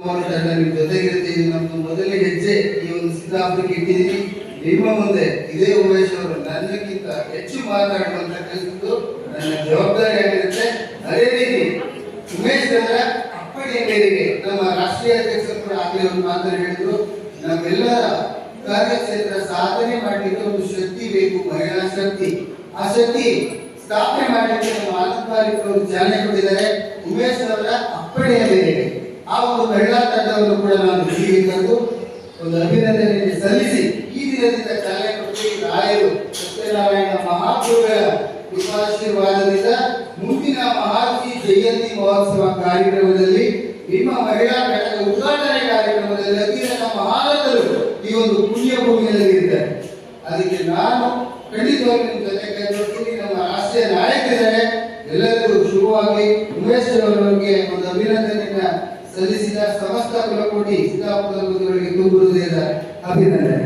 ನಿಮ್ಮ ಜೊತೆಗಿರ್ತೀವಿ. ನಮ್ದು ಮೊದಲನೇ ಹೆಜ್ಜೆ ಈ ಒಂದು ಸಿದ್ದಾಪುರಕ್ಕೆ ಇಟ್ಟಿದ್ದೀವಿ. ನಿಮ್ಮ ಮುಂದೆ ಇದೇ ಉಮೇಶ್ ಅವರು ನನಗಿಂತ ಹೆಚ್ಚು ಮಾತಾಡುವಂತ ಕೆಲಸದ್ದು ನನ್ನ ಜವಾಬ್ದಾರಿ ಆಗಿರುತ್ತೆ. ಅದೇ ರೀತಿ ಉಮೇಶ್ ಅವರ ಅಪ್ಪಣೆಯ ಮೇರೆಗೆ ನಮ್ಮ ರಾಷ್ಟ್ರೀಯ ಅಧ್ಯಕ್ಷರು ಕೂಡ ಆಗಲೇ ಒಂದು ಮಾತನ್ನು ಹೇಳಿದ್ರು. ನಮ್ಮೆಲ್ಲರ ಕಾರ್ಯಕ್ಷೇತ್ರ ಸಾಧನೆ ಮಾಡಲಿಕ್ಕೆ ಒಂದು ಶಕ್ತಿ ಬೇಕು, ಮಹಿಳಾ ಶಕ್ತಿ. ಆ ಶಕ್ತಿ ಸ್ಥಾಪನೆ ಮಾಡಲಿಕ್ಕೆ ನಮ್ಮ ಆನಂದಪಾಲಿಕರು ಚಾಲನೆ ಕೊಟ್ಟಿದ್ದಾರೆ. ಉಮೇಶ್ ಅವರ ಅಪ್ಪಣೆಯ ಮೇರೆಗೆ ಆ ಒಂದು ಮಹಿಳಾ ತಂಡವನ್ನು ಕೂಡ ನಾನು ಇಲ್ಲಿಗೆ ತಂದು ಒಂದು ಅಭಿನಂದನೆಯನ್ನು ಸಲ್ಲಿಸಿ ಈ ದಿನದಿಂದ ಚಾಲನೆ ಕೊಟ್ಟು ರಾಯರು ಸತ್ಯನಾರಾಯಣ ಮಹಾಪ್ರಭುಗಳ ಕೃಪಾಶೀರ್ವಾದದಿಂದ ಮುಂದಿನ ಮಹಾತ್ಮಿ ಜಯಂತಿ ಮಹೋತ್ಸವ ಕಾರ್ಯಕ್ರಮದಲ್ಲಿ ನಿಮ್ಮ ಮಹಿಳಾ ಘಟಕ ಉದ್ಘಾಟನೆ ಕಾರ್ಯಕ್ರಮದಲ್ಲಿ ಅತಿರಥ ಮಹಾರಥರು ಈ ಒಂದು ಪುಣ್ಯ ಭೂಮಿಯಲ್ಲಿ ಇದ್ದಾರೆ. ಅದಕ್ಕೆ ನಾನು ಖಂಡಿತವಾಗಿ ನಿಮ್ಮ ಜೊತೆ ಕೈ ಜೋಡಿಸ್ತೀನಿ. ನಮ್ಮ ರಾಷ್ಟ್ರೀಯ ನಾಯಕರಿದ್ದಾರೆ. ಎಲ್ಲರಿಗೂ ಶುಭವಾಗಿ ಉಮೇಶ್ ಅವರಿಗೆ ಒಂದು ಅಭಿನಂದನೆಯನ್ನ ಸಲ್ಲಿಸಿದ ಸಮಸ್ತ ಕುಲಕೋಟಿ ಸಿದ್ದಾಪುರದ ಅಭಿನಂದನೆ.